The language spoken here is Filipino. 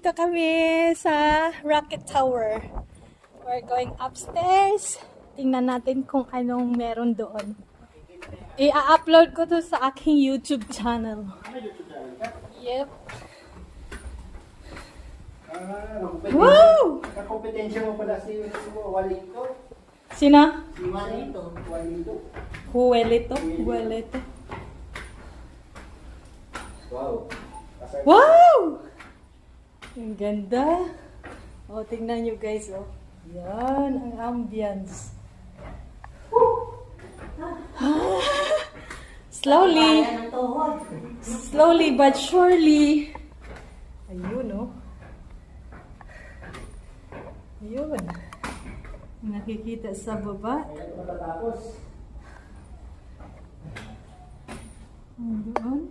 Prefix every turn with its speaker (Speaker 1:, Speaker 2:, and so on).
Speaker 1: Nandito kami sa Rocket Tower. We're going upstairs. Tingnan natin kung anong meron doon. I-upload ko to sa aking YouTube channel. Yep. Wow!
Speaker 2: Kakompetensya mo pala si Walito.
Speaker 1: Sino?
Speaker 2: Si Walito.
Speaker 1: Huwelito. Huwelito.
Speaker 2: Wow.
Speaker 1: Wow! Ang ganda. O, tingnan nyo guys, oh. Yan, ang ambience. Slowly but surely. Ayun, oh. Ayun. Nakikita sa baba.
Speaker 2: Matatapos.
Speaker 1: Doon.